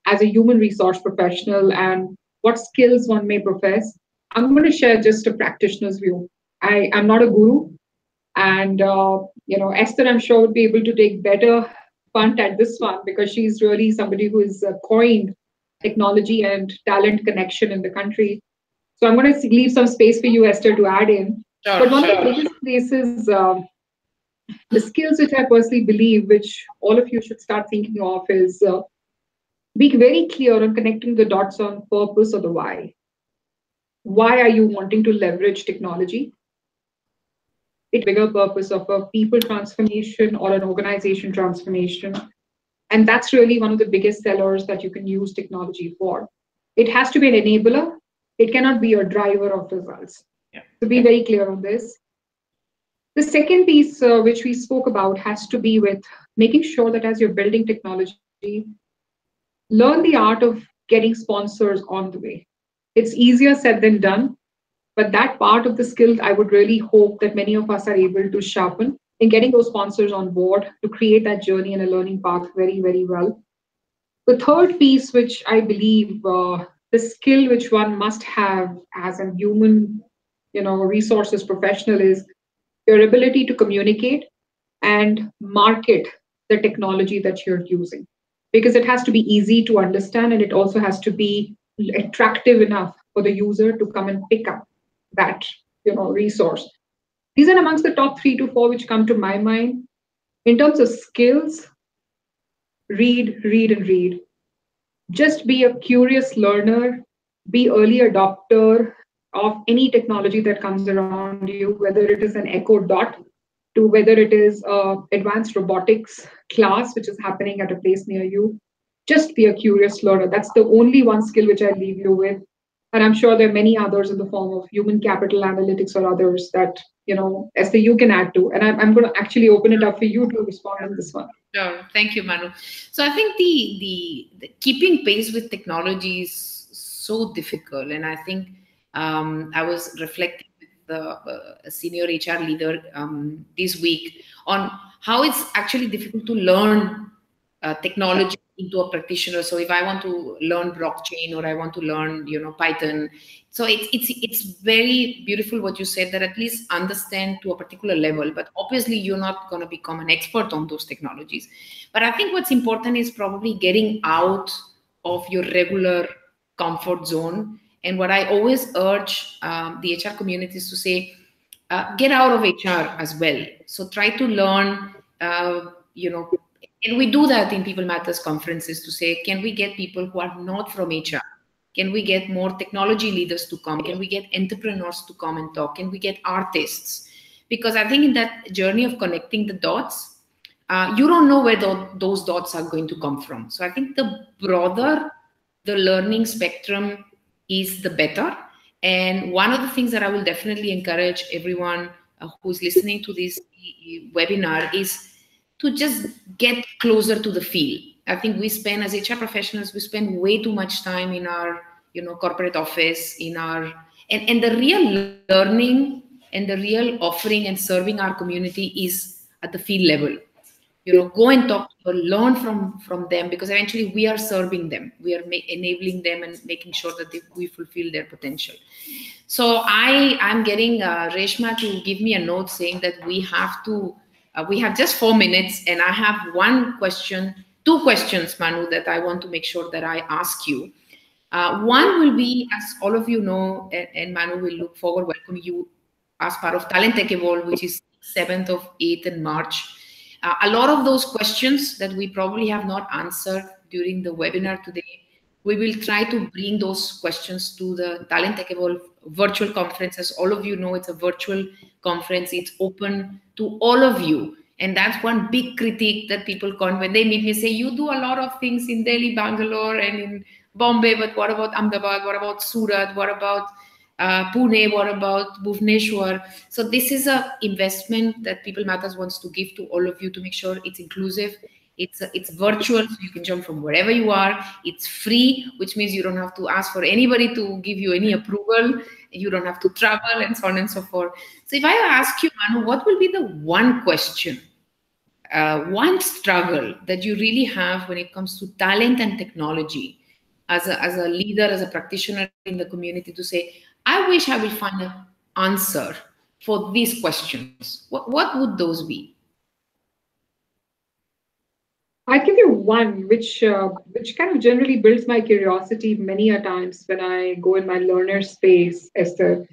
as a human resource professional, and what skills one may profess? I'm going to share just a practitioner's view. I'm not a guru, and Esther, I'm sure, would be able to take better punt at this one because she's really somebody who has coined technology and talent connection in the country. So I'm going to leave some space for you, Esther, to add in. Sure, But one of sure. the biggest places, the skills which I personally believe, which all of you should start thinking of, is be very clear on connecting the dots on purpose or the why. Why are you wanting to leverage technology? It bigger purpose of a people transformation or an organization transformation. And that's really one of the biggest sellers that you can use technology for. It has to be an enabler. It cannot be a driver of results. Yeah. To be very clear on this. The second piece, which we spoke about, has to be with making sure that as you're building technology, learn the art of getting sponsors on the way. It's easier said than done, but that part of the skill, I would really hope that many of us are able to sharpen in getting those sponsors on board to create that journey and a learning path very, very well. The third piece, which I believe the skill which one must have as a human, resources professional is your ability to communicate and market the technology that you're using. Because it has to be easy to understand and it also has to be attractive enough for the user to come and pick up that resource. These are amongst the top 3 to 4 which come to my mind. In terms of skills, read, read, and read. Just be a curious learner, be early adopter of any technology that comes around you, whether it is an Echo Dot to whether it is advanced robotics class, which is happening at a place near you. Just be a curious learner. That's the only one skill which I leave you with. And I'm sure there are many others in the form of human capital analytics or others that, Esther, you can add to. And I'm going to actually open it up for you to respond on this one. Sure. Thank you, Manu. So I think the keeping pace with technology is so difficult, and I think I was reflecting with the senior HR leader this week on how it's actually difficult to learn technology into a practitioner. So if I want to learn blockchain or I want to learn, Python, so it's very beautiful what you said, that at least understand to a particular level. But obviously, you're not going to become an expert on those technologies. But I think what's important is probably getting out of your regular comfort zone. And what I always urge the HR communities to say, get out of HR as well. So try to learn, and we do that in People Matters conferences to say, can we get people who are not from HR? Can we get more technology leaders to come? Can we get entrepreneurs to come and talk? Can we get artists? Because I think in that journey of connecting the dots, you don't know where those dots are going to come from. So I think the broader the learning spectrum is, the better. And one of the things that I will definitely encourage everyone who's listening to this webinar is to just get closer to the field. I think we spend, as HR professionals, we spend way too much time in our, corporate office, and the real learning and the real offering and serving our community is at the field level. Go and talk to people, learn from them, because eventually we are serving them. We are enabling them and making sure that we fulfill their potential. So I'm getting Reshma to give me a note saying that we have just 4 minutes, and I have two questions, Manu, that I want to make sure that I ask you. One will be, as all of you know, and Manu will look forward welcoming you as part of Talent Tech Evolve, which is 7th of 8th in March. A lot of those questions that we probably have not answered during the webinar today, we will try to bring those questions to the Talent Tech Evolve virtual conference. As all of you know, it's a virtual conference. It's open to all of you. And that's one big critique that people when they meet me, say, you do a lot of things in Delhi, Bangalore, and in Bombay, but what about Ahmedabad? What about Surat? What about Pune? What about Bhubaneswar? So this is an investment that People Matters wants to give to all of you to make sure it's inclusive. It's virtual, so you can jump from wherever you are. It's free, which means you don't have to ask for anybody to give you any approval. You don't have to travel, and so on and so forth. So if I ask you, Manu, what will be the one question, one struggle that you really have when it comes to talent and technology as a leader, as a practitioner in the community, to say, I wish I will find an answer for these questions? What would those be? I'll give you one, which kind of generally builds my curiosity many a times when I go in my learner space, Esther,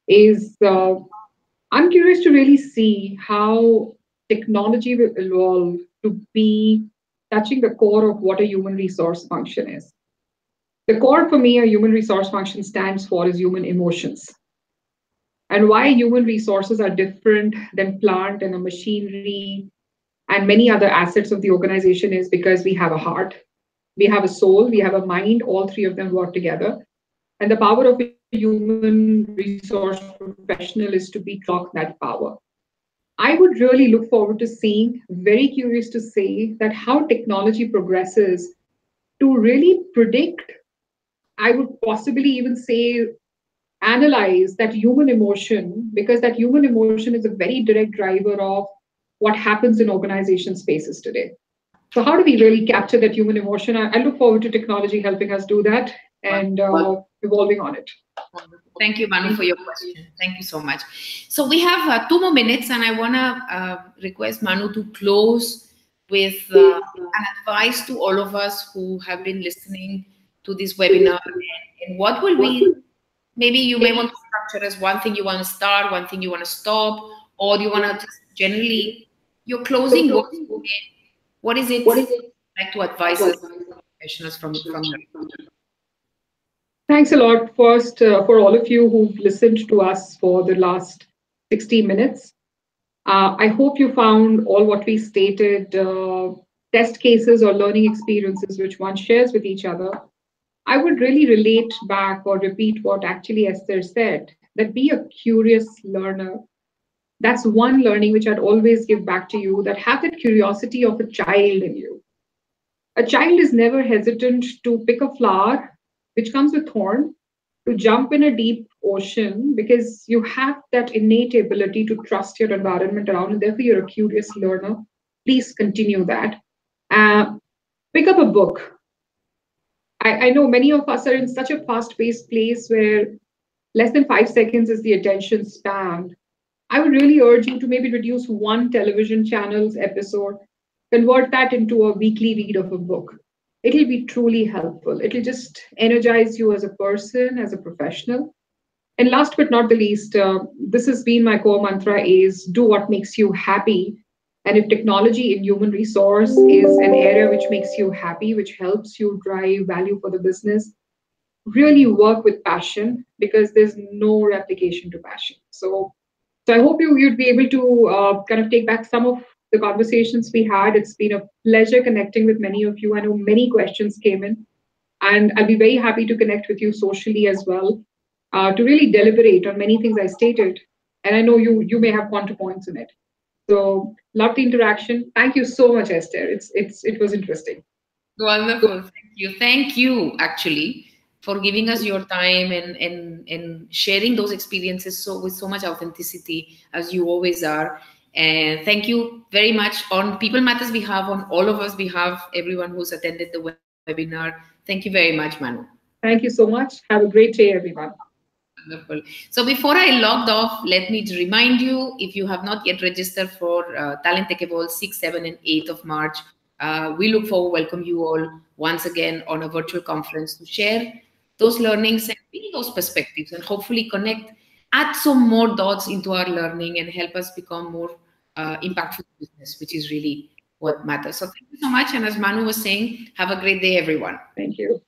is I'm curious to really see how technology will evolve to be touching the core of what a human resource function is. The core for me, a human resource function stands for is human emotions. And why human resources are different than plant and a machinery and many other assets of the organization is because we have a heart, we have a soul, we have a mind, all three of them work together. And the power of a human resource professional is to be clock that power. I would really look forward to seeing, very curious to say that how technology progresses to really predict, I would possibly even say, analyze that human emotion, because that human emotion is a very direct driver of what happens in organization spaces today. So how do we really capture that human emotion? I look forward to technology helping us do that and evolving on it. Thank you, Manu, for your question. Thank you so much. So we have 2 more minutes, and I want to request Manu to close with an advice to all of us who have been listening to this webinar. And what will be, maybe you may want to structure as one thing you want to start, one thing you want to stop, or you want to just generally, your closing words. What is it like to advise us professionals from your? Thanks a lot first for all of you who've listened to us for the last 60 minutes. I hope you found all what we stated, test cases or learning experiences which one shares with each other. I would really relate back or repeat what actually Esther said, that be a curious learner. That's one learning which I'd always give back to you, that have that curiosity of a child in you. A child is never hesitant to pick a flower which comes with thorn, to jump in a deep ocean, because you have that innate ability to trust your environment around, and therefore you're a curious learner. Please continue that. Pick up a book. I know many of us are in such a fast-paced place where less than 5 seconds is the attention span. I would really urge you to maybe reduce one television channel's episode, convert that into a weekly read of a book. It'll be truly helpful. It'll just energize you as a person, as a professional. And last but not the least, this has been my core mantra is do what makes you happy. And if technology in human resource is an area which makes you happy, which helps you drive value for the business, really work with passion because there's no replication to passion. So I hope you'd be able to kind of take back some of the conversations we had. It's been a pleasure connecting with many of you. I know many questions came in, and I'll be very happy to connect with you socially as well to really deliberate on many things I stated. And I know you may have counterpoints in it. So love the interaction. Thank you so much, Esther. It was interesting. Wonderful. Thank you. Thank you, actually, for giving us your time and sharing those experiences with so much authenticity as you always are. And thank you very much on People Matters behalf, on all of us behalf, everyone who's attended the webinar. Thank you very much, Manu. Thank you so much. Have a great day, everyone. Wonderful. So before I logged off, let me remind you, if you have not yet registered for Talent Tech Evolve 6, 7, and 8th of March, we look forward to welcome you all once again on a virtual conference to share those learnings and bring those perspectives and hopefully connect, add some more dots into our learning and help us become more impactful business, which is really what matters. So thank you so much. And as Manu was saying, have a great day, everyone. Thank you.